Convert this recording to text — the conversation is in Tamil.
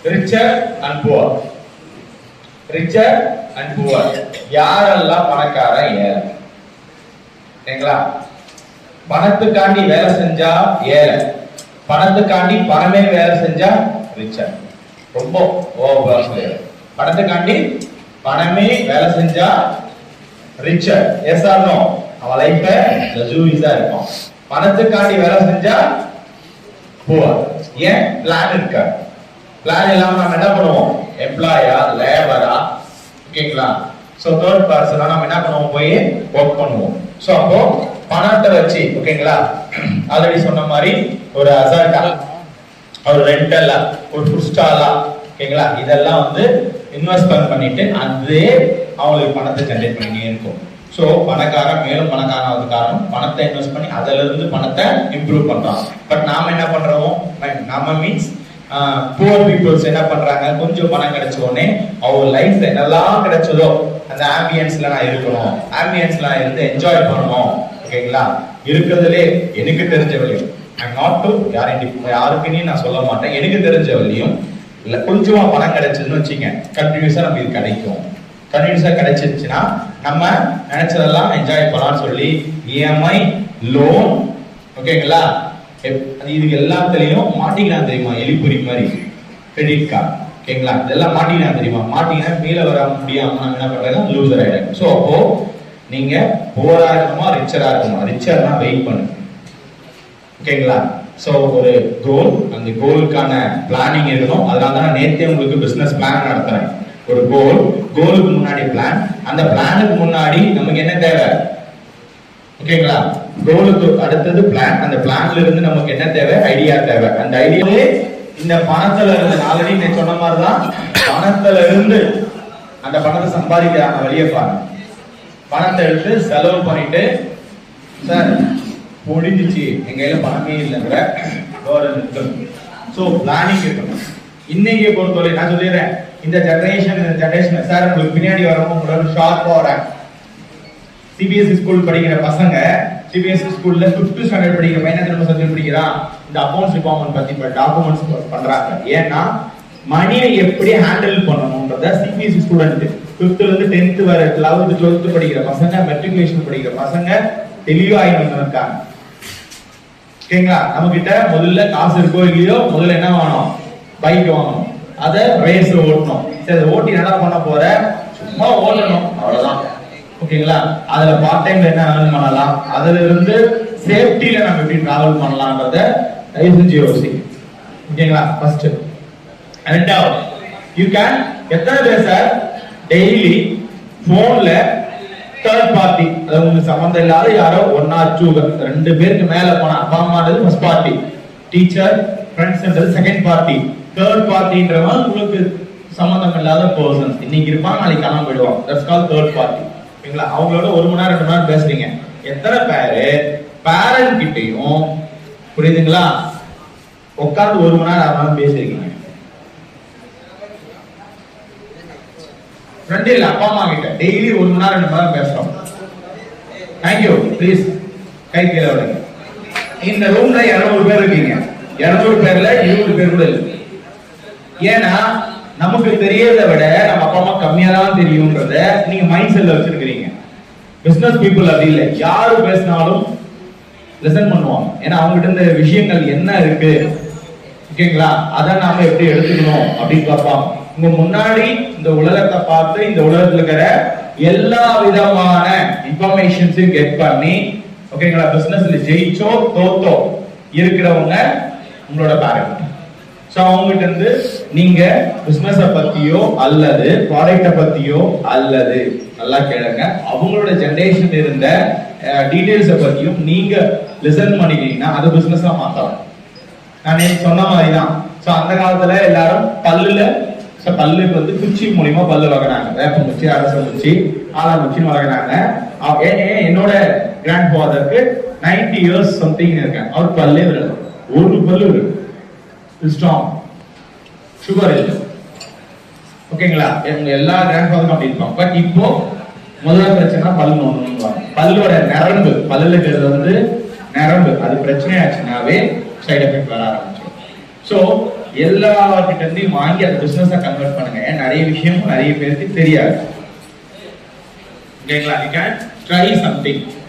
richer and poor. richer and poor. யாரெல்லாம் பணக்கார ஏழை? சரிங்களா? பணத்துக்காண்டி வேலை செஞ்சா ஏழை, பணத்துக்காண்டி பணமே வேலை செஞ்சா ரிச்சர். ரொம்ப பணத்துக்காண்டி பணமே வேலை செஞ்சா ரிச்சர். Yes or no? அவன் லைஃப் லக்ஸூரியஸா இருக்கும். பணத்துக்காண்டி வேலை செஞ்சா புவர். ஏன்? பிளான் இருக்கா. பிளான் இல்லாம நம்ம என்ன பண்ணுவோம்? எம்ப்ளாயா, லேபரா, ஓகேங்களா? சோ தேர்ட் பர்சனா நம்ம என்ன பண்ணுவோம்? போய் ஒர்க் பண்ணுவோம். சோ அப்போ பணத்தை வச்சு, ஓகேங்களா, ஆல்ரெடி சொன்ன மாதிரி ஒரு அசால்ட்டா, ஒரு ரெண்டலா, ஒரு ஃபுட் ஸ்டாலா, ஓகேங்களா, இதெல்லாம் வந்து இன்வெஸ்ட்மென்ட் பண்ணிட்டு அதே அவங்களுக்கு பணத்தை ஜெனரேட் பண்ணிட்டே இருக்கும். சோ பணக்காரன் மேலும் பணக்காரன் ஆகுது காரணம் பணத்தை இன்வெஸ்ட் பண்ணி அதுல இருந்து பணத்தை இம்ப்ரூவ் பண்றான். பட் நாம என்ன பண்றோம்? நாம மீன்ஸ் புவர் பீப்புள்ஸ் என்ன பண்றாங்க? கொஞ்சம் பணம் கிடைச்ச உடனே அவங்க லைஃப்ல என்னெல்லாம் கிடைச்சதோ அந்த ஆம்பியன்ஸ்ல நான் இருக்கணும், ஆம்பியன்ஸ்ல நான் இருந்து என்ஜாய் பண்ணணும், ஓகேங்களா, இருக்கிறதுலே எனக்கு தெரிஞ்ச வழியும், ஐம் நாட் டு யாருக்குன்னு நான் சொல்ல மாட்டேன், எனக்கு தெரிஞ்ச வழியும் இல்ல கொஞ்சமா பணம் கிடைச்சதுன்னு வச்சுங்க, கண்டினியூஸா நம்ம இது கிடைக்கும். கண்டினியூஸா கிடைச்சிருச்சுன்னா நம்ம நினைச்சதெல்லாம் என்ஜாய் பண்ணலாம்னு சொல்லி இஎம்ஐ, லோன், ஓகேங்களா, இதுக்கு எல்லாத்துலயும் மாட்டிக்கலாம் தெரியுமா? எலிபுரி மாதிரி கிரெடிட் கார்டு, ஓகேங்களா, இதெல்லாம் மாட்டிக்கலாம் தெரியுமா? மாட்டிங்கன்னா மேல வர முடியாம நம்ம என்ன பண்றாங்க? லூசர் ஆயிடும். சோ அப்போ நீங்க புவரா இருக்கணுமா ரிச்சரா இருக்கணுமா? ரிச்சர்னா வெயிட் பண்ணுங்க, ஓகேங்களா. சோ ஒரு கோல், அந்த கோலுக்கான பிளானிங் இருக்கணும். அதனால தான் நேத்தே உங்களுக்கு பிசினஸ் பிளான் நடத்துறேன். ஒரு கோல், கோலுக்கு முன்னாடி பிளான், அந்த பிளானுக்கு முன்னாடி நமக்கு என்ன தேவை? ஓகேங்களா, கோலுக்கு அடுத்தது பிளான், அந்த பிளான்ல இருந்து நமக்கு என்ன தேவை? ஐடியா தேவை. அந்த ஐடியாவே இந்த பணத்துல இருந்து ஆல்ரெடி நான் சொன்ன மாதிரிதான் பணத்துல இருந்து அந்த பணத்தை சம்பாதிக்கிறாங்க வழியை பாருங்க. பணத்தை எடுத்து செலவு பண்ணிட்டு சார் முடிஞ்சிச்சு எங்க கையில பணமே இல்லைங்கிற சோ பிளானிங் இருக்கணும். இன்னைக்கு பொறுத்தவரை நான் சொல்லிடுறேன், இந்த ஜெனரேஷன் சார் உங்களுக்கு பின்னாடி வரவங்க ஷார்ப்பா வராங்க. சிபிஎஸ்இ ஸ்கூல் படிக்கிற பசங்க, சிபிஎஸ்இ ஸ்கூல்ல 5th ஸ்டாண்டர்ட் படிக்கிற பையன் திரும்ப சப்ஜெக்ட் படிக்கிறான், இந்த அக்கவுண்ட்ஸ் டிபார்ட்மெண்ட் பத்தி டாக்குமெண்ட்ஸ் பண்றாங்க. ஏன்னா மணியை எப்படி ஹேண்டில் பண்ணணும்ன்றத சிபிஎஸ்இ ஸ்டூடெண்ட் 5th ல இருந்து 10th வர 11th 12th படிக்கிற பசங்க, மெட்ரிகுலேஷன் படிக்கிற பசங்க தெளிவாகி வந்திருக்காங்க. ஓகேங்களா, நம்ம கிட்ட முதல்ல காசு இருக்கோ இல்லையோ, முதல்ல என்ன வாங்கணும்? பைக் வாங்கணும். அத ரேஸ் ஓட்டணும். சரி, அதை ஓட்டி என்ன பண்ண போற? சும்மா ஓட்டணும், அவ்வளவுதான். ஓகேங்களா, அதுல பார்ட் டைம்ல என்ன ஏர்ன் பண்ணலாம், அதுல இருந்து சேஃப்டில நம்ம எப்படி டிராவல் பண்ணலாம்ன்றத தயவு செஞ்சு யோசி. ஓகேங்களா, ஃபர்ஸ்ட். ரெண்டாவது, யூ கேன் எத்தனை பேர் சார் டெய்லி போன்ல தேர்ட் பார்ட்டி, அது உங்களுக்கு சம்பந்தம் இல்லாத யாரோ 1 or 2 2 பேருக்கு மேல போனா அப்பா அம்மான்றது ஃபர்ஸ்ட் பார்ட்டி, டீச்சர் ஃப்ரெண்ட்ஸ்ன்றது செகண்ட் பார்ட்டி, தேர்ட் பார்ட்டின்றவன் உங்களுக்கு சம்பந்தம் இல்லாத பர்சன்ஸ். இன்னைக்கு இருப்பான், நாளைக்கு காணாம போயிடுவான். That's called third party. ஓகேங்களா, அவங்களோட 1 மணி நேரம் 2 மணி நேரம் பேசுறீங்க. எத்தனை பேரு பேரண்ட் கிட்டையும், புரியுதுங்களா, உட்கார்ந்து 1 மணி நேரம் 1 பேசிருக்கீங்க? ஃப்ரெண்ட் இல்ல, அப்பா அம்மா கிட்ட டெய்லி 1 மணி நேரம் 2 மணி நேரம் பேசுறோம். தேங்க்யூ, ப்ளீஸ் கை கீழே விடுங்க. இந்த ரூம்ல 200 பேர் இருக்கீங்க. 200 பேர்ல 20 பேர் கூட இல்லை. ஏன்னா நமக்கு தெரியறதை விட நம்ம அப்பா அம்மா கம்மியா தான் தெரியும்ன்றத நீங்க மைண்ட் செட்ல வச்சிருக்கீங்க. பிசினஸ் பீப்புள் அப்படி இல்லை, யாரு பேசினாலும் லிசன் பண்ணுவாங்க. ஏன்னா அவங்ககிட்ட இந்த விஷயங்கள் என்ன இருக்கு, ஓகேங்களா, அதை நாம எப்படி எடுத்துக்கணும் அப்படின்னு பார்ப்பாங்க. உங்க முன்னாடி இந்த உலகத்தை பார்த்து இந்த உலகத்துல இருக்கிற எல்லா விதமான இன்ஃபர்மேஷன்ஸையும் கெட் பண்ணி, ஓகேங்களா, பிசினஸ்ல ஜெயிச்சோ தோத்தோ இருக்கிறவங்க உங்களோட பேரண்ட். சோ அவங்ககிட்ட இருந்து நீங்க பிசினஸ பத்தியோ அல்லது ப்ராடக்ட பத்தியோ அல்லது நல்லா கேளுங்க, அவங்களோட ஜெனரேஷன் இருந்த டீடைல்ஸ பத்தியும் நீங்க லிசன் பண்ணிட்டீங்கன்னா அது பிசினஸா மாத்தலாம். நான் சொன்ன மாதிரிதான். சோ அந்த காலத்துல எல்லாரும் பல்லுக்கு வந்து குச்சி மூலியமா பல்லு வளர்க்குறாங்க. வேப்ப குச்சி, அரச குச்சி, ஆலா குச்சின்னு வளர்க்குறாங்க. என்னோட கிராண்ட் ஃபாதருக்கு 90 years சம்திங் இருக்கேன். அவர் பல்லே விழுது, ஒரு பல்லு விழுது, ஸ்ட்ராங், சுகர் இல்லை. ஓகேங்களா, எங்க எல்லா கிராண்ட் ஃபாதரும் அப்படி இருப்பாங்க. பட் இப்போ முதல்ல பிரச்சனை பல்லு நோண்டுவாங்க. பல்லோட நரம்பு, பல்லுல இருக்கிறது வந்து நரம்பு, அது பிரச்சனை ஆச்சுனாவே சைடு எஃபெக்ட் வர ஆரம்பிச்சிடும். ஸோ எல்லார்கிட்ட இருந்தும் வாங்கி அந்த பிசினஸா கன்வெர்ட் பண்ணுங்க. ஏன் நிறைய விஷயமும் நிறைய பேருக்கு தெரியாது. ஓகேங்களா? you can try something.